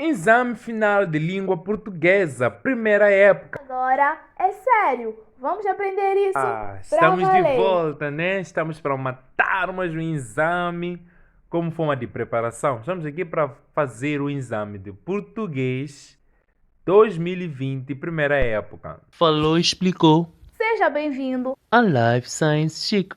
Exame final de língua portuguesa, primeira época. Agora é sério, vamos aprender isso pra Estamos de valer. volta, né? Estamos para matar mais um exame como forma de preparação. Estamos aqui para fazer o exame de português 2020, primeira época. Falou e explicou. Seja bem-vindo. A Life Science Chic.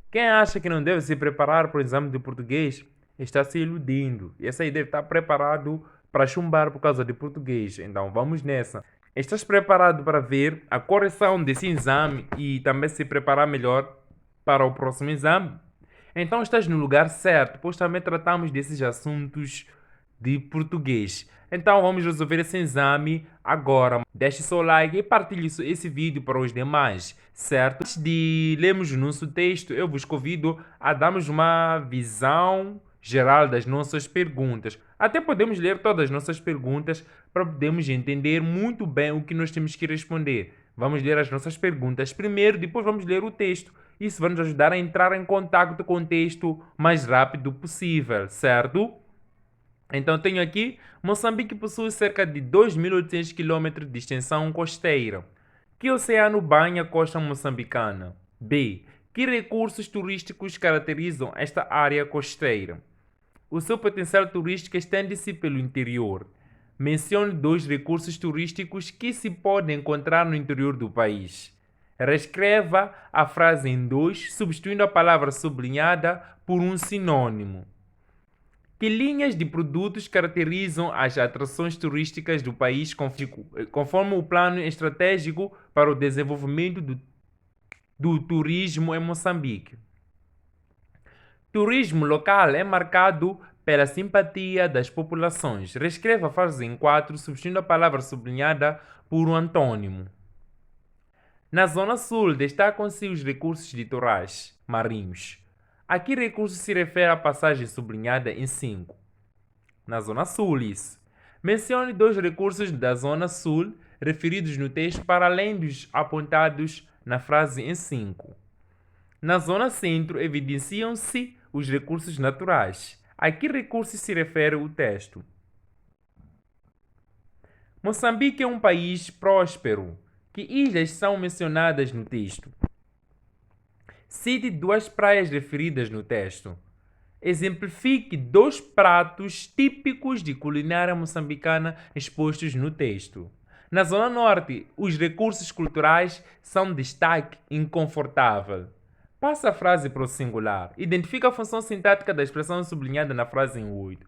Quem acha que não deve se preparar para o exame de português está se iludindo. Esse aí deve estar preparado para chumbar por causa de português. Então vamos nessa. Estás preparado para ver a correção desse exame e também se preparar melhor para o próximo exame? Então estás no lugar certo, pois também tratamos desses assuntos de português. Então vamos resolver esse exame agora. Deixe seu like e partilhe esse vídeo para os demais, certo? Antes de lermos o nosso texto, eu vos convido a darmos uma visão geral das nossas perguntas. Até podemos ler todas as nossas perguntas para podermos entender muito bem o que nós temos que responder. Vamos ler as nossas perguntas primeiro, depois vamos ler o texto. Isso vai nos ajudar a entrar em contato com o texto mais rápido possível, certo? Então tenho aqui, Moçambique possui cerca de 2.800 km de extensão costeira. Que oceano banha a costa moçambicana? B. Que recursos turísticos caracterizam esta área costeira? O seu potencial turístico estende-se pelo interior. Mencione dois recursos turísticos que se podem encontrar no interior do país. Reescreva a frase em dois, substituindo a palavra sublinhada por um sinônimo. Que linhas de produtos caracterizam as atrações turísticas do país conforme o plano estratégico para o desenvolvimento do turismo em Moçambique? Turismo local é marcado pela simpatia das populações. Reescreva a frase em quatro, substituindo a palavra sublinhada por um antônimo. Na Zona Sul, destacam-se os recursos litorais marinhos. A que recurso se refere a passagem sublinhada em 5? Na Zona Sul, isso. Mencione dois recursos da Zona Sul referidos no texto para além dos apontados na frase em 5. Na Zona Centro, evidenciam-se os recursos naturais. A que recursos se refere o texto? Moçambique é um país próspero. Que ilhas são mencionadas no texto? Cite duas praias referidas no texto. Exemplifique dois pratos típicos de culinária moçambicana expostos no texto. Na Zona Norte, os recursos culturais são destaque inconfortável. Passa a frase para o singular. Identifica a função sintática da expressão sublinhada na frase em 8.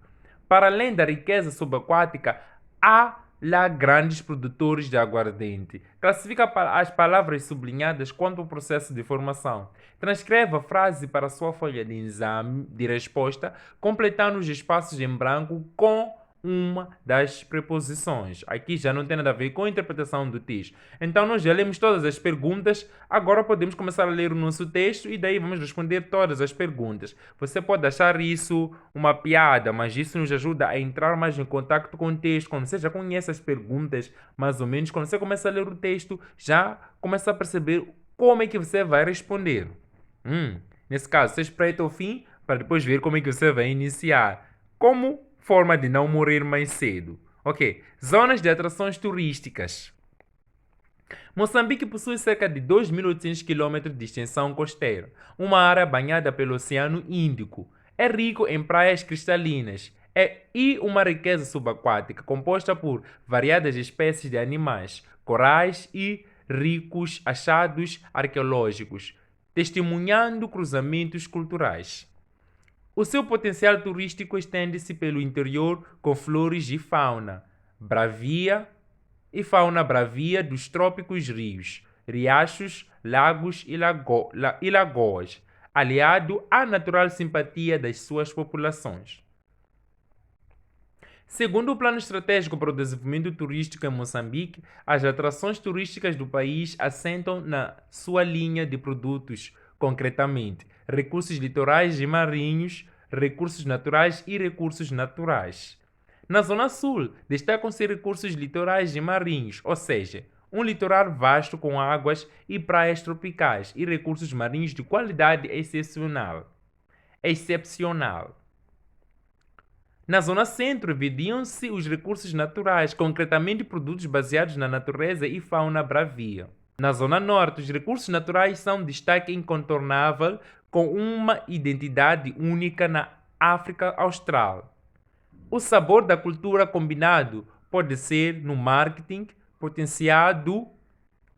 Para além da riqueza subaquática, há lá grandes produtores de aguardente. Classifica as palavras sublinhadas quanto ao processo de formação. Transcreva a frase para a sua folha de exame de resposta, completando os espaços em branco com uma das preposições. Aqui já não tem nada a ver com a interpretação do texto. Então nós já lemos todas as perguntas, agora podemos começar a ler o nosso texto e daí vamos responder todas as perguntas. Você pode achar isso uma piada, mas isso nos ajuda a entrar mais em contato com o texto. Quando você já conhece as perguntas, mais ou menos, quando você começa a ler o texto, já começa a perceber como é que você vai responder. Nesse caso, você espera até o fim para depois ver como é que você vai iniciar. Como forma de não morrer mais cedo. Ok. Zonas de atrações turísticas. Moçambique possui cerca de 2.800 km de extensão costeira, uma área banhada pelo Oceano Índico. É rico em praias cristalinas e uma riqueza subaquática composta por variadas espécies de animais, corais e ricos achados arqueológicos, testemunhando cruzamentos culturais. O seu potencial turístico estende-se pelo interior com flores e fauna bravia e fauna bravia dos trópicos rios, riachos, lagos e lagoas, aliado à natural simpatia das suas populações. Segundo o Plano Estratégico para o Desenvolvimento Turístico em Moçambique, as atrações turísticas do país assentam na sua linha de produtos, concretamente, recursos litorais e marinhos, recursos naturais e recursos naturais. Na Zona Sul, destacam-se recursos litorais e marinhos, ou seja, um litoral vasto com águas e praias tropicais e recursos marinhos de qualidade excepcional. Na zona centro, evidenciam-se os recursos naturais, concretamente produtos baseados na natureza e fauna bravia. Na zona norte, os recursos naturais são destaque incontornável, com uma identidade única na África Austral. O sabor da cultura combinado pode ser no marketing potenciado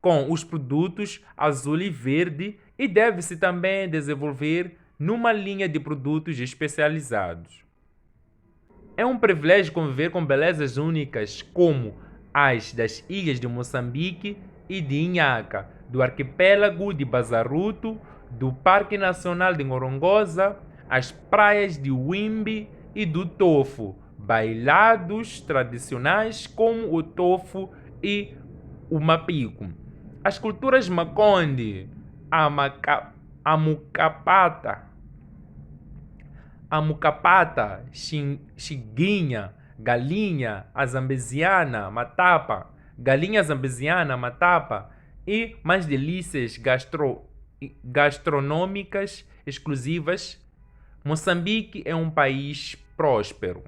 com os produtos azul e verde e deve-se também desenvolver numa linha de produtos especializados. É um privilégio conviver com belezas únicas como as das ilhas de Moçambique e de Inhaca, do arquipélago de Bazaruto, do Parque Nacional de Ngorongosa, as praias de Wimbi e do Tofu, bailados tradicionais como o tofu e o mapico. As culturas Makonde, Amucapata, Xiguinha, Galinha, Azambesiana, Matapa, Galinha Zambesiana, Matapa e mais delícias gastronômicas exclusivas. Moçambique é um país próspero.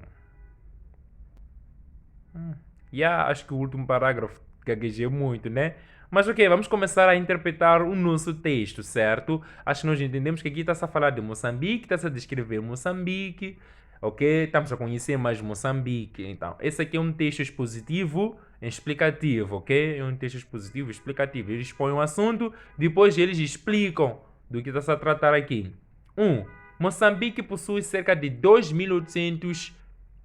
Acho que o último parágrafo gaguejei muito, né? Mas ok, vamos começar a interpretar o nosso texto, certo? Acho que nós entendemos que aqui está-se a falar de Moçambique, está-se a descrever Moçambique, ok? Estamos a conhecer mais Moçambique. Então, esse aqui é um texto expositivo explicativo, ok? É um texto expositivo explicativo. Eles expõem um assunto, depois eles explicam do que está-se a tratar aqui. 1. Moçambique possui cerca de 2.800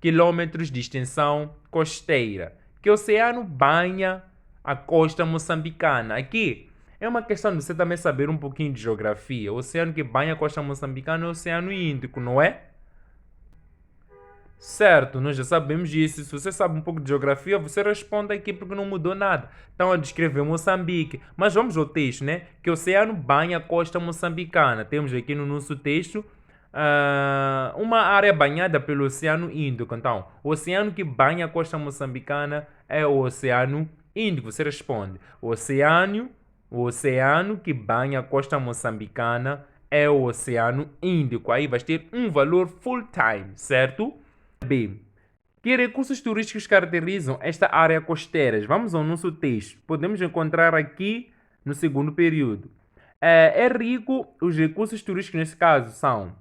quilômetros de extensão costeira, que o oceano banha a costa moçambicana. Aqui é uma questão de você também saber um pouquinho de geografia. O oceano que banha a costa moçambicana é o Oceano Índico, não é? Certo, nós já sabemos disso. Se você sabe um pouco de geografia, você responde aqui porque não mudou nada. Estão a descrever Moçambique. Mas vamos ao texto, né? Que o oceano banha a costa moçambicana. Temos aqui no nosso texto uma área banhada pelo Oceano Índico. Então, o oceano que banha a costa moçambicana é o Oceano Índico. Você responde. O oceano que banha a costa moçambicana é o Oceano Índico. Aí vai ter um valor full time, certo? B. Que recursos turísticos caracterizam esta área costeira? Vamos ao nosso texto. Podemos encontrar aqui no segundo período. É rico, os recursos turísticos nesse caso são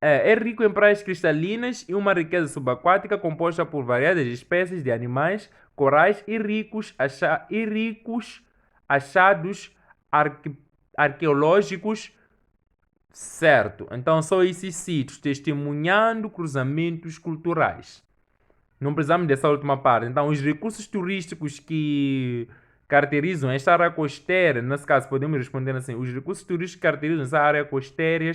é rico em praias cristalinas e uma riqueza subaquática composta por variadas espécies de animais, corais e ricos achados arqueológicos. Certo, então são esses sítios testemunhando cruzamentos culturais. Não precisamos dessa última parte. Então, os recursos turísticos que caracterizam esta área costeira, nesse caso podemos responder assim, os recursos turísticos que caracterizam essa área costeira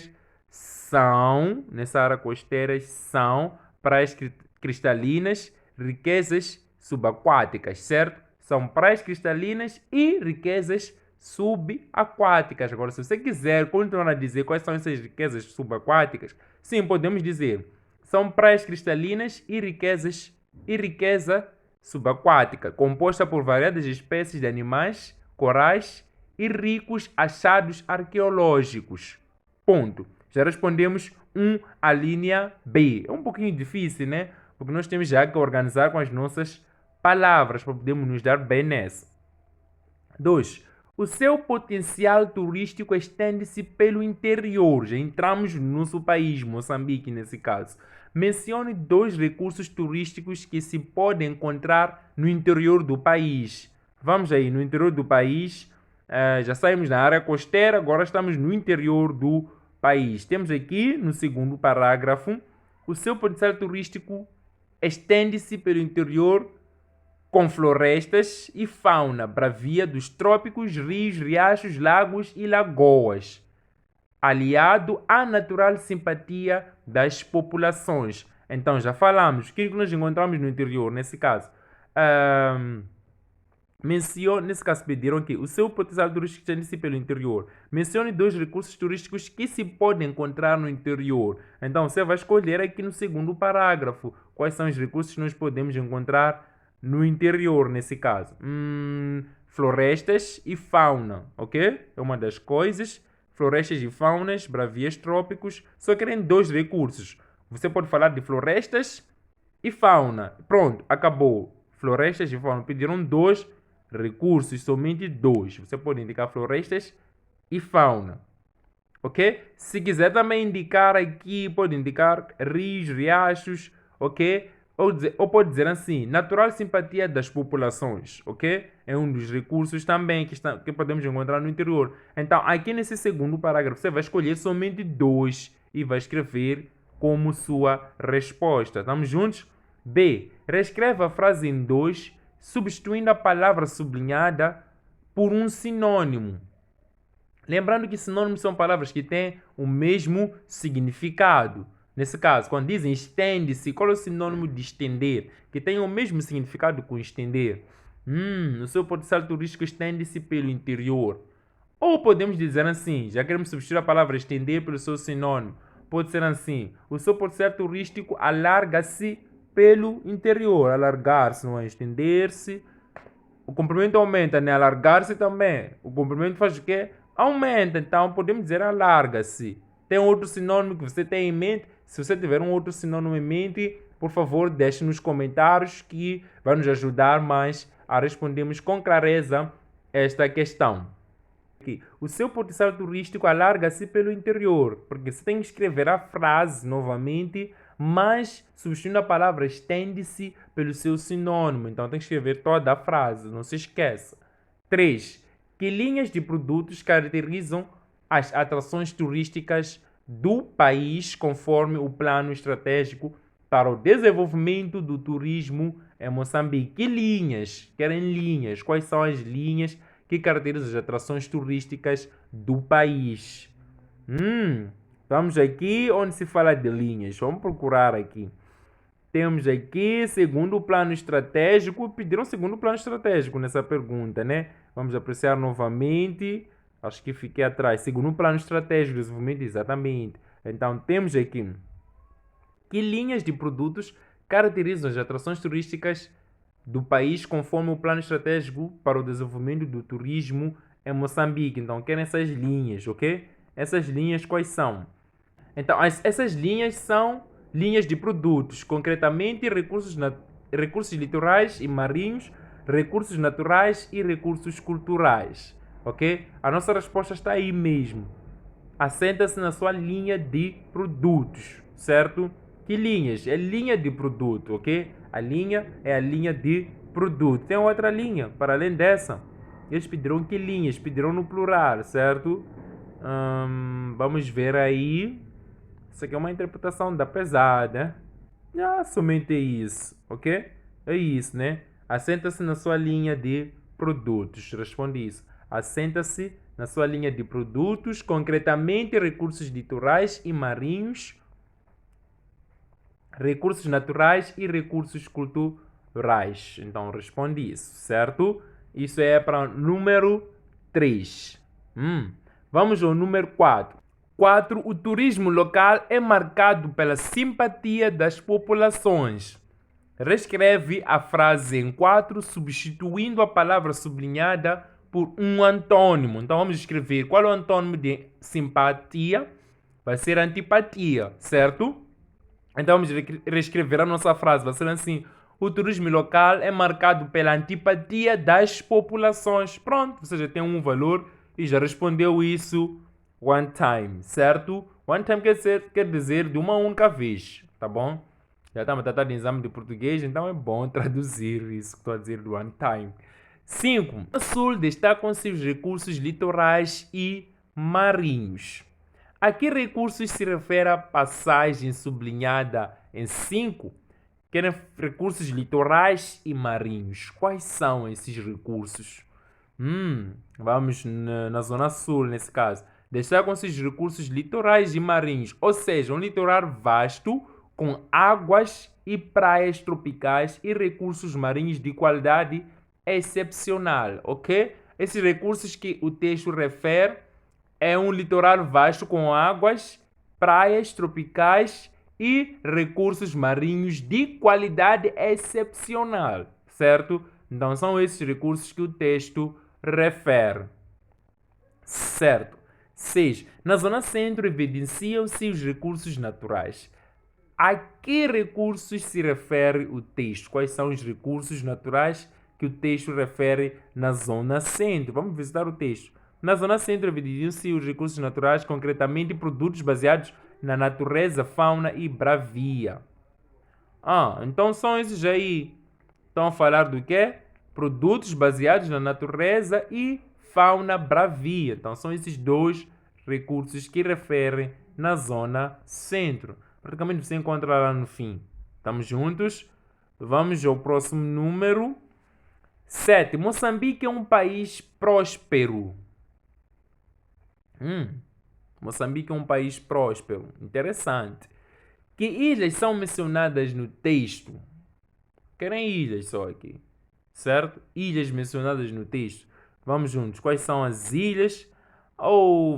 são praias cristalinas, riquezas subaquáticas, certo? São praias cristalinas e riquezas subaquáticas. Agora, se você quiser continuar a dizer quais são essas riquezas subaquáticas, sim, podemos dizer, são praias cristalinas e riqueza subaquática, composta por variadas espécies de animais, corais e ricos achados arqueológicos. Ponto. Já respondemos a linha B. É um pouquinho difícil, né? Porque nós temos já que organizar com as nossas palavras para podermos nos dar bem nessa. 2. O seu potencial turístico estende-se pelo interior. Já entramos no nosso país, Moçambique, nesse caso. Mencione 2 recursos turísticos que se podem encontrar no interior do país. Vamos aí, no interior do país. Já saímos na área costeira, agora estamos no interior do país. Temos aqui, no segundo parágrafo, o seu potencial turístico estende-se pelo interior com florestas e fauna bravia dos trópicos, rios, riachos, lagos e lagoas, aliado à natural simpatia das populações. Então, já falamos. O que nós encontramos no interior, nesse caso? Nesse caso, pediram que o seu potencial turístico estende-se pelo interior. Mencione 2 recursos turísticos que se podem encontrar no interior. Então, você vai escolher aqui no segundo parágrafo quais são os recursos que nós podemos encontrar no interior, nesse caso. Florestas e fauna, ok? É uma das coisas. Florestas e faunas, bravias trópicos. Só querem 2 recursos. Você pode falar de florestas e fauna. Pronto, acabou. Florestas e fauna. Pediram 2 recursos, somente 2. Você pode indicar florestas e fauna. Ok? Se quiser também indicar aqui, pode indicar rios, riachos, ok? Ou pode dizer assim, natural simpatia das populações, ok? É um dos recursos também que podemos encontrar no interior. Então, aqui nesse segundo parágrafo, você vai escolher somente 2 e vai escrever como sua resposta. Estamos juntos? B. Reescreva a frase em 2, substituindo a palavra sublinhada por um sinônimo. Lembrando que sinônimos são palavras que têm o mesmo significado. Nesse caso, quando dizem estende-se, qual é o sinônimo de estender? Que tem o mesmo significado com estender. O seu potencial turístico estende-se pelo interior. Ou podemos dizer assim, já queremos substituir a palavra estender pelo seu sinônimo. Pode ser assim, o seu potencial turístico alarga-se pelo interior. Alargar-se, não é estender-se. O comprimento aumenta, né? Alargar-se também. O comprimento faz o quê? Aumenta. Então, podemos dizer alarga-se. Tem outro sinônimo que você tem em mente? Se você tiver um outro sinônimo em mente, por favor, deixe nos comentários que vai nos ajudar mais a respondermos com clareza esta questão. O seu potencial turístico alarga-se pelo interior, porque você tem que escrever a frase novamente, mas substituindo a palavra estende-se pelo seu sinônimo. Então tem que escrever toda a frase, não se esqueça. 3. Que linhas de produtos caracterizam as atrações turísticas do país conforme o plano estratégico para o desenvolvimento do turismo em Moçambique? Que linhas? Querem linhas? Quais são as linhas que caracterizam as atrações turísticas do país? Vamos aqui onde se fala de linhas. Vamos procurar aqui. Temos aqui, segundo o plano estratégico. Pediram segundo o plano estratégico nessa pergunta, né? Vamos apreciar novamente. Acho que fiquei atrás. Segundo o plano estratégico de desenvolvimento, exatamente. Então, temos aqui. Que linhas de produtos caracterizam as atrações turísticas do país conforme o plano estratégico para o desenvolvimento do turismo em Moçambique? Então, querem essas linhas, ok? Essas linhas quais são? Então, essas linhas são linhas de produtos, concretamente recursos litorais e marinhos, recursos naturais e recursos culturais, ok? A nossa resposta está aí mesmo. Assenta-se na sua linha de produtos, certo? Que linhas? É linha de produto, ok? A linha é a linha de produto. Tem outra linha, para além dessa. Eles pediram que linhas? Pediram no plural, certo? Vamos ver aí. Isso aqui é uma interpretação da pesada. Somente isso, ok? É isso, né? Assenta-se na sua linha de produtos. Responde isso. Assenta-se na sua linha de produtos, concretamente recursos litorais e marinhos, recursos naturais e recursos culturais. Então, responde isso, certo? Isso é para número 3. Vamos ao número 4. 4. O turismo local é marcado pela simpatia das populações. Reescreve a frase em 4, substituindo a palavra sublinhada por um antônimo. Então vamos escrever qual é o antônimo de simpatia. Vai ser antipatia, certo? Então vamos reescrever a nossa frase. Vai ser assim: o turismo local é marcado pela antipatia das populações. Pronto, você já tem um valor e já respondeu isso one time, certo? One time quer dizer de uma única vez, tá bom? Já estamos tratando de exame de português, então é bom traduzir isso que estou a dizer do one time. 5. O Sul destacam-se os recursos litorais e marinhos. A que recursos se refere a passagem sublinhada em 5? Querem recursos litorais e marinhos. Quais são esses recursos? Vamos na Zona Sul, nesse caso. Destacam-se os recursos litorais e marinhos, ou seja, um litoral vasto com águas e praias tropicais e recursos marinhos de qualidade excepcional, ok? Esses recursos que o texto refere é um litoral vasto com águas, praias tropicais e recursos marinhos de qualidade excepcional, certo? Então são esses recursos que o texto refere, certo? 6. Na zona centro evidenciam-se os recursos naturais. a que recursos se refere o texto? Quais são os recursos naturais que o texto refere na zona centro? Vamos visitar o texto. Na zona centro, evidenciam-se os recursos naturais, concretamente produtos baseados na natureza, fauna e bravia. Então são esses aí. Estão a falar do quê? Produtos baseados na natureza e fauna bravia. Então são esses dois recursos que referem na zona centro. Praticamente você encontra lá no fim. Estamos juntos? Vamos ao próximo número. 7. Moçambique é um país próspero. Moçambique é um país próspero. Interessante. Que ilhas são mencionadas no texto? Querem ilhas só aqui. Certo? Ilhas mencionadas no texto. Vamos juntos. Quais são as ilhas?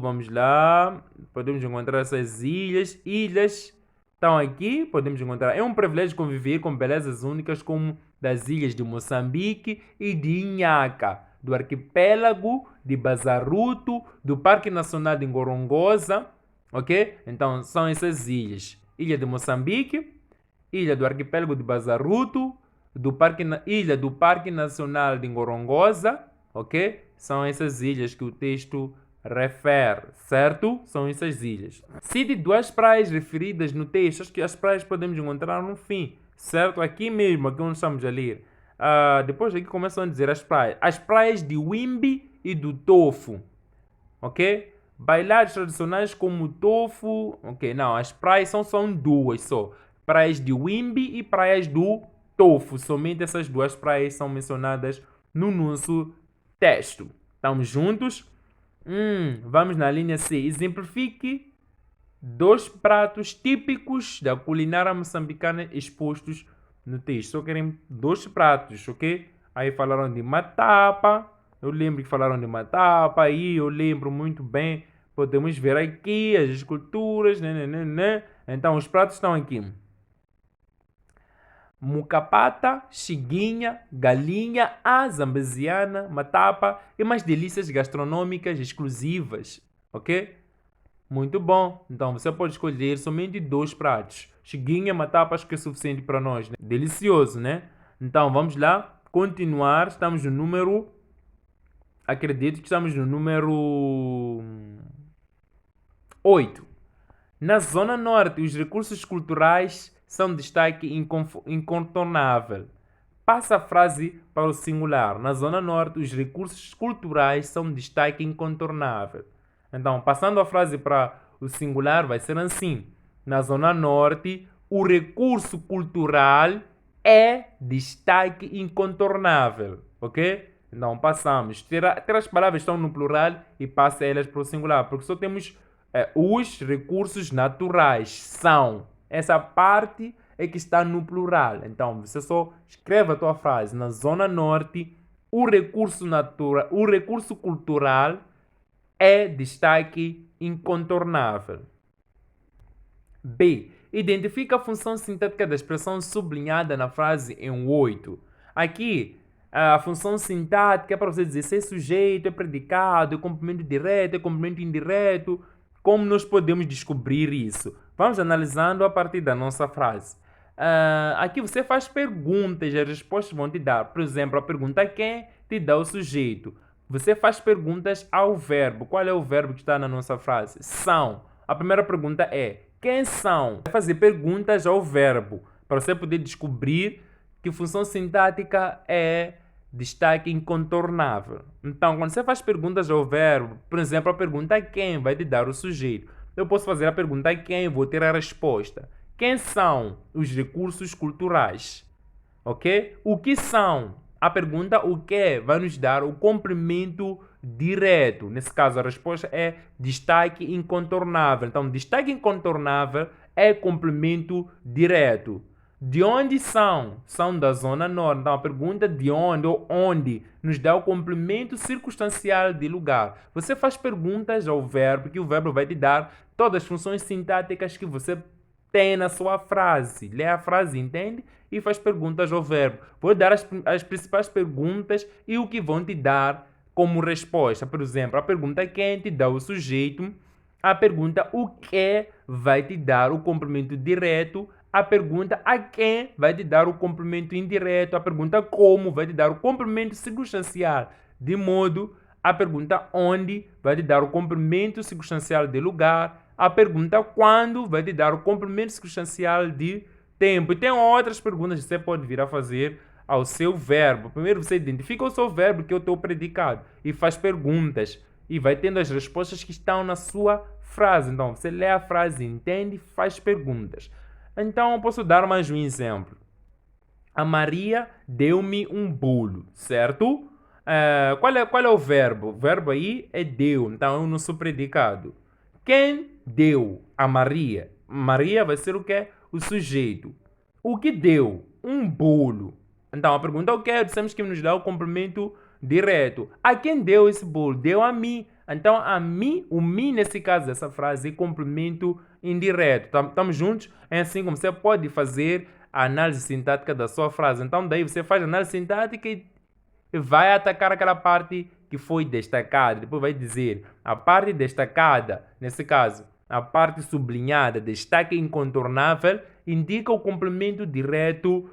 Vamos lá. Podemos encontrar essas ilhas. Ilhas estão aqui. Podemos encontrar. É um privilégio conviver com belezas únicas como das ilhas de Moçambique e de Inhaca, do arquipélago de Bazaruto, do Parque Nacional de Ngorongosa. Ok? Então, são essas ilhas. Ilha de Moçambique, ilha do arquipélago de Bazaruto, ilha do Parque Nacional de Ngorongosa, ok? São essas ilhas que o texto refere, certo? São essas ilhas. Cite duas praias referidas no texto. Acho que as praias podemos encontrar no fim, certo? Aqui mesmo, aqui onde estamos a ler. Depois aqui começam a dizer as praias. As praias de Wimbi e do Tofu, ok? Bailados tradicionais como tofu. Ok, não, as praias são duas só. Praias de Wimbi e praias do Tofu. Somente essas duas praias são mencionadas no nosso texto. Estamos juntos? Vamos na linha C. Exemplifique 2 pratos típicos da culinária moçambicana expostos no texto. Só querem 2 pratos, ok? Aí falaram de matapa. Eu lembro que falaram de matapa, aí eu lembro muito bem. Podemos ver aqui as esculturas, né? Então, os pratos estão aqui. Mucapata, xiguinha, galinha, zambeziana, matapa e mais delícias gastronômicas exclusivas, ok? Muito bom. Então, você pode escolher somente 2 pratos. Xiguinha, matapa, acho que é suficiente para nós, né? Delicioso, né? Então, vamos lá. Continuar. Estamos no número... Acredito que estamos no número 8. Na Zona Norte, os recursos culturais são destaque incontornável. Passa a frase para o singular. Na Zona Norte, os recursos culturais são destaque incontornável. Então, passando a frase para o singular, vai ser assim. Na Zona Norte, o recurso cultural é destaque incontornável. Ok? Então, passamos. Ter as palavras estão no plural e passa elas para o singular. Porque só temos os recursos naturais. São. Essa parte é que está no plural. Então, você só escreve a tua frase. Na Zona Norte, o recurso cultural é destaque incontornável. B. Identifica a função sintática da expressão sublinhada na frase em 8. Aqui, a função sintática é para você dizer se é sujeito, é predicado, é complemento direto, é complemento indireto. Como nós podemos descobrir isso? Vamos analisando a partir da nossa frase. Aqui você faz perguntas e as respostas vão te dar. Por exemplo, a pergunta quem te dá o sujeito. Você faz perguntas ao verbo. Qual é o verbo que está na nossa frase? São. A primeira pergunta é: quem são? Vai fazer perguntas ao verbo para você poder descobrir que função sintática é destaque incontornável. Então, quando você faz perguntas ao verbo, por exemplo, a pergunta quem vai te dar o sujeito. Eu posso fazer a pergunta quem e vou ter a resposta. Quem são os recursos culturais? Ok? O que são? A pergunta o que vai nos dar o complemento direto. Nesse caso, a resposta é destaque incontornável. Então, destaque incontornável é complemento direto. De onde são? São da Zona Norte. Então, a pergunta de onde ou onde nos dá o complemento circunstancial de lugar. Você faz perguntas ao verbo, que o verbo vai te dar todas as funções sintáticas que você tem na sua frase. Lê a frase, entende? E faz perguntas ao verbo. Vou dar as principais perguntas e o que vão te dar como resposta. Por exemplo, a pergunta quem te dá o sujeito. A pergunta o que vai te dar o complemento direto. A pergunta a quem vai te dar o complemento indireto. A pergunta como vai te dar o complemento circunstancial de modo. A pergunta onde vai te dar o complemento circunstancial de lugar. A pergunta quando vai te dar o complemento circunstancial de tempo. E tem outras perguntas que você pode vir a fazer ao seu verbo. Primeiro você identifica o seu verbo, que é o teu predicado, e faz perguntas. E vai tendo as respostas que estão na sua frase. Então, você lê a frase, entende e faz perguntas. Então, eu posso dar mais um exemplo. A Maria deu-me um bolo, certo? Qual é o verbo? O verbo aí é deu, então é o nosso predicado. Quem deu a Maria? Maria vai ser o quê? O sujeito. O que deu? Um bolo. Então, a pergunta é o quê? Dissemos que nos dá o complemento direto. A quem deu esse bolo? Deu a mim. Então, a mim, o mim nesse caso dessa frase é complemento indireto. Estamos juntos? É assim como você pode fazer a análise sintática da sua frase. Então, daí você faz a análise sintática e vai atacar aquela parte que foi destacada. Depois vai dizer a parte destacada, nesse caso, a parte sublinhada, destaque incontornável, indica o complemento direto.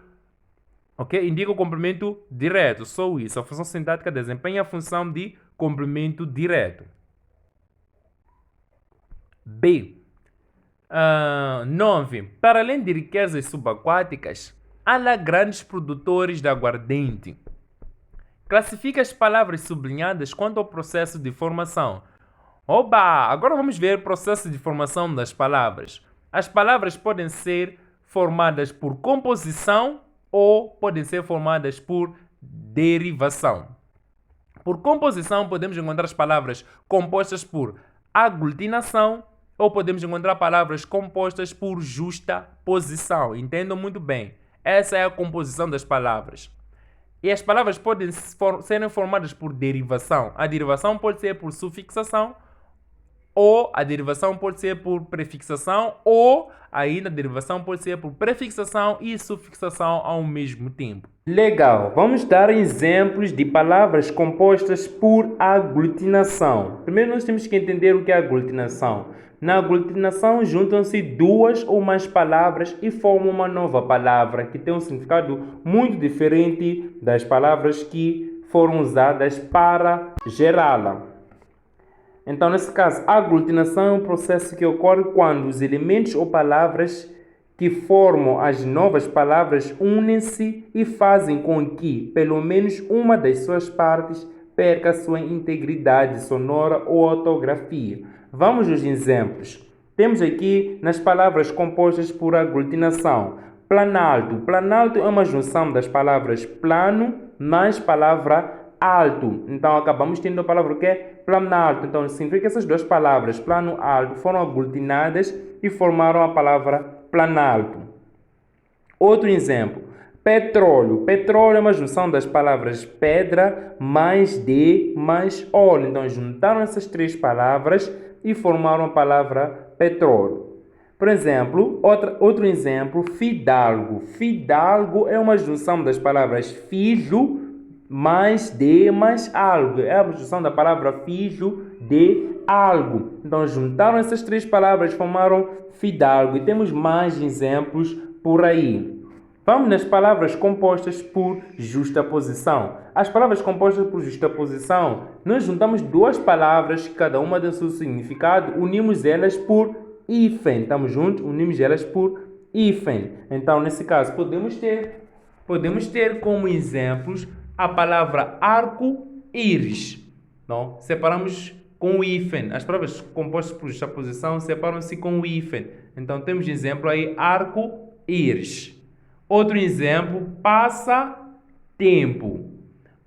Ok? Indica o complemento direto. Só isso. A função sintática desempenha a função de complemento direto. B. 9. Para além de riquezas subaquáticas, há lá grandes produtores de aguardente. Classifica as palavras sublinhadas quanto ao processo de formação. Oba! Agora vamos ver o processo de formação das palavras. As palavras podem ser formadas por composição ou podem ser formadas por derivação. Por composição, podemos encontrar as palavras compostas por aglutinação ou podemos encontrar palavras compostas por justaposição. Entendam muito bem. Essa é a composição das palavras. E as palavras podem serem formadas por derivação. A derivação pode ser por sufixação, ou a derivação pode ser por prefixação, ou ainda a derivação pode ser por prefixação e sufixação ao mesmo tempo. Legal, vamos dar exemplos de palavras compostas por aglutinação. Primeiro nós temos que entender o que é aglutinação. Na aglutinação juntam-se duas ou mais palavras e formam uma nova palavra que tem um significado muito diferente das palavras que foram usadas para gerá-la. Então, nesse caso, a aglutinação é um processo que ocorre quando os elementos ou palavras que formam as novas palavras unem-se e fazem com que, pelo menos uma das suas partes, perca sua integridade sonora ou ortografia. Vamos aos exemplos. Temos aqui nas palavras compostas por aglutinação. Planalto. Planalto é uma junção das palavras plano mais palavra alto. Então, acabamos tendo a palavra o que é? Planalto. Então, significa que essas duas palavras, plano e alto, foram aglutinadas e formaram a palavra planalto. Outro exemplo. Petróleo. Petróleo é uma junção das palavras pedra mais de mais óleo. Então, juntaram essas três palavras e formaram a palavra petróleo. Por exemplo, outro exemplo, fidalgo. Fidalgo é uma junção das palavras filho mais de mais algo. É a junção da palavra filho de algo. Então, juntaram essas três palavras e formaram fidalgo. E temos mais exemplos por aí. Vamos nas palavras compostas por justaposição. As palavras compostas por justaposição, nós juntamos duas palavras, cada uma tem seu significado, unimos elas por hífen. Estamos juntos? Unimos elas por hífen. Então, nesse caso, podemos ter como exemplos a palavra arco-íris. Então, separamos com o hífen. As palavras compostas por justaposição separam-se com o hífen. Então, temos de exemplo aí arco-íris. Outro exemplo, passa-tempo.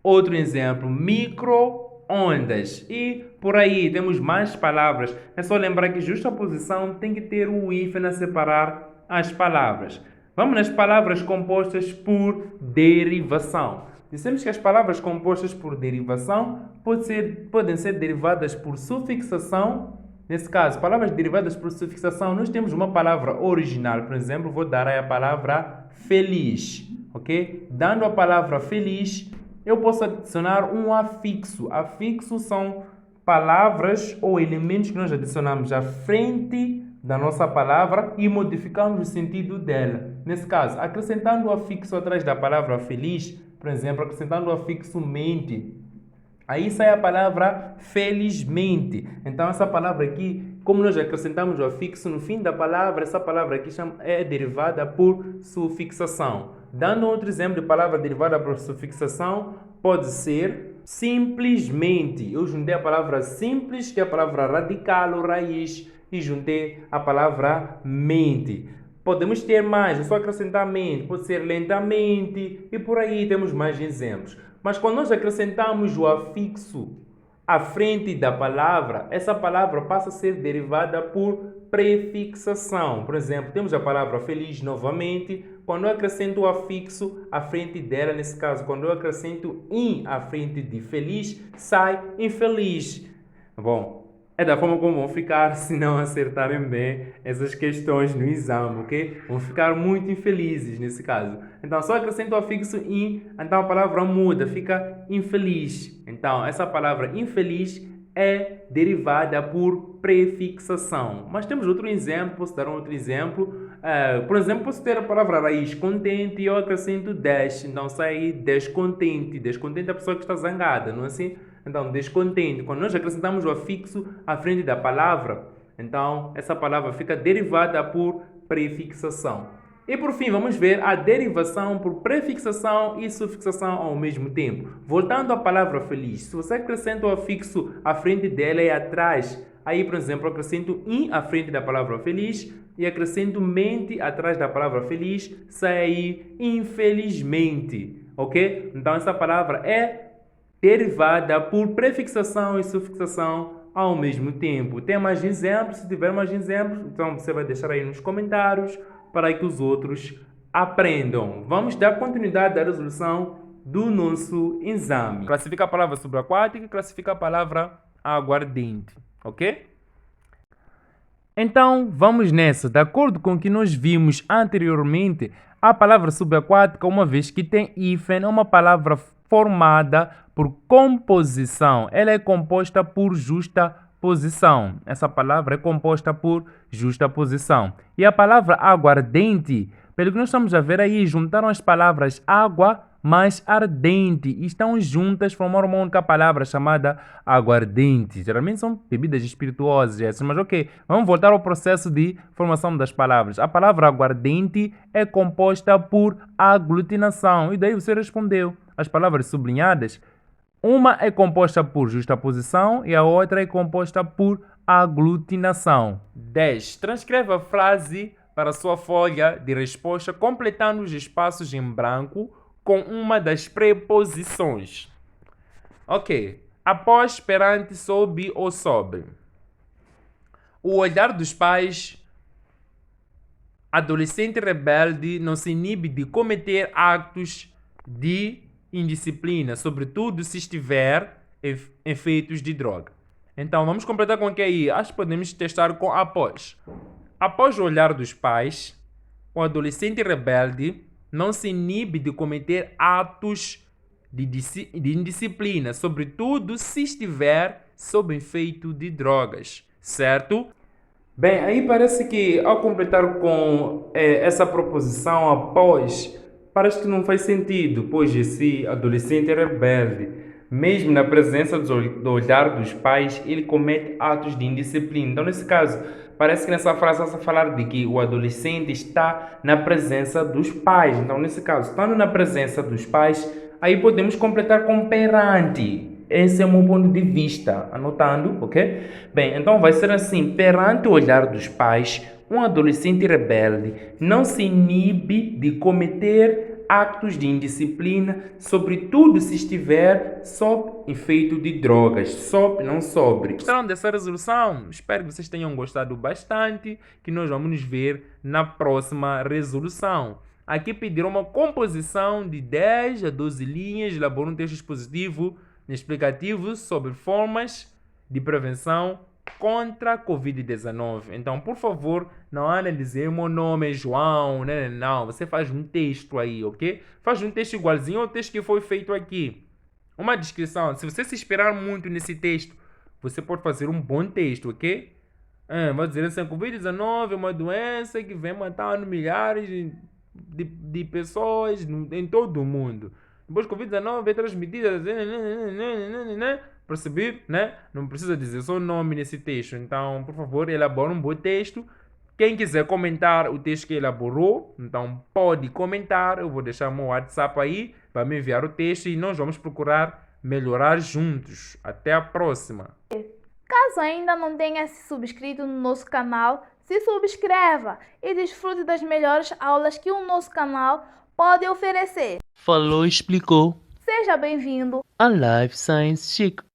Outro exemplo, micro-ondas. E por aí temos mais palavras. É só lembrar que justaposição tem que ter o hífen a separar as palavras. Vamos nas palavras compostas por derivação. Dissemos que as palavras compostas por derivação podem ser derivadas por sufixação. Nesse caso, palavras derivadas por sufixação, nós temos uma palavra original. Por exemplo, vou dar aí a palavra feliz. Ok? Dando a palavra feliz, eu posso adicionar um afixo. Afixo são palavras ou elementos que nós adicionamos à frente da nossa palavra e modificamos o sentido dela. Nesse caso, acrescentando o afixo atrás da palavra feliz, por exemplo, acrescentando o afixo mente, aí sai a palavra felizmente. Então, essa palavra aqui, como nós acrescentamos o afixo no fim da palavra, essa palavra aqui é derivada por sufixação. Dando outro exemplo de palavra derivada por sufixação, pode ser simplesmente. Eu juntei a palavra simples, que é a palavra radical ou raiz, e juntei a palavra mente. Podemos ter mais, é só acrescentar mente, pode ser lentamente, e por aí temos mais exemplos. Mas quando nós acrescentamos o afixo à frente da palavra, essa palavra passa a ser derivada por prefixação. Por exemplo, temos a palavra feliz novamente. Quando eu acrescento o afixo à frente dela, nesse caso, quando eu acrescento in à frente de feliz, sai infeliz. Bom, é da forma como vão ficar se não acertarem bem essas questões no exame, ok? Vão ficar muito infelizes nesse caso. Então, só acrescento o afixo in, então a palavra muda, fica infeliz. Então, essa palavra infeliz é derivada por prefixação. Mas temos outro exemplo, posso dar um outro exemplo. Por exemplo, posso ter a palavra raiz contente e eu acrescento des. Então, sai descontente. Descontente é a pessoa que está zangada, não é assim? Então, descontente. Quando nós acrescentamos o afixo à frente da palavra, então essa palavra fica derivada por prefixação. E por fim, vamos ver a derivação por prefixação e sufixação ao mesmo tempo. Voltando à palavra feliz, se você acrescenta o afixo à frente dela e atrás, aí, por exemplo, eu acrescento in à frente da palavra feliz e acrescento mente atrás da palavra feliz, sai aí infelizmente, ok? Então, essa palavra é derivada por prefixação e sufixação ao mesmo tempo. Tem mais exemplos? Se tiver mais exemplos, então você vai deixar aí nos comentários para que os outros aprendam. Vamos dar continuidade à resolução do nosso exame. Classifica a palavra subaquática e classifica a palavra aguardente, ok? Então, vamos nessa. De acordo com o que nós vimos anteriormente, a palavra subaquática, uma vez que tem hífen, é uma palavra formada por composição. Ela é composta por justa posição. Essa palavra é composta por justa posição. E a palavra aguardente, pelo que nós estamos a ver aí, juntaram as palavras água mais ardente e estão juntas, formaram uma única palavra chamada aguardente. Geralmente são bebidas espirituosas essas, mas ok, vamos voltar ao processo de formação das palavras. A palavra aguardente é composta por aglutinação, e daí você respondeu. As palavras sublinhadas, uma é composta por justaposição e a outra é composta por aglutinação. 10. Transcreva a frase para sua folha de resposta, completando os espaços em branco com uma das preposições. Ok. Após, perante, sob ou sobre. O olhar dos pais. Adolescente rebelde não se inibe de cometer atos de indisciplina, sobretudo se estiver efeitos de droga. Então, vamos completar com o que aí? Acho que podemos testar com após. Após o olhar dos pais, o adolescente rebelde não se inibe de cometer atos de indisciplina, sobretudo se estiver sob efeito de drogas, certo? Bem, aí parece que ao completar com essa proposição após, parece que não faz sentido, pois esse adolescente é rebelde. Mesmo na presença do olhar dos pais, ele comete atos de indisciplina. Então, nesse caso, parece que nessa frase está a falar de que o adolescente está na presença dos pais. Então, nesse caso, estando na presença dos pais, aí podemos completar com perante. Esse é o meu ponto de vista. Anotando, ok? Bem, então vai ser assim. Perante o olhar dos pais, um adolescente rebelde não se inibe de cometer atos de indisciplina, sobretudo se estiver sob efeito de drogas. Sob, não sobre. Gostaram dessa resolução? Espero que vocês tenham gostado bastante, que nós vamos nos ver na próxima resolução. Aqui pediram uma composição de 10 a 12 linhas, elaborou um texto expositivo explicativo sobre formas de prevenção contra a Covid-19. Então, por favor, não anda a dizer meu nome é João, não. Você faz um texto aí, ok? Faz um texto igualzinho ao texto que foi feito aqui. Uma descrição. Se você se inspirar muito nesse texto, você pode fazer um bom texto, ok? Vai dizer assim, Covid-19 é uma doença que vem matando milhares de pessoas em todo o mundo. Depois Covid-19 é transmitida, perceber, né? Não precisa dizer só o nome nesse texto. Então, por favor, elabore um bom texto. Quem quiser comentar o texto que elaborou, então pode comentar. Eu vou deixar o meu WhatsApp aí para me enviar o texto e nós vamos procurar melhorar juntos. Até a próxima. Caso ainda não tenha se subscrito no nosso canal, se subscreva e desfrute das melhores aulas que o nosso canal pode oferecer. Falou, explicou. Seja bem-vindo! A Life Science Chico.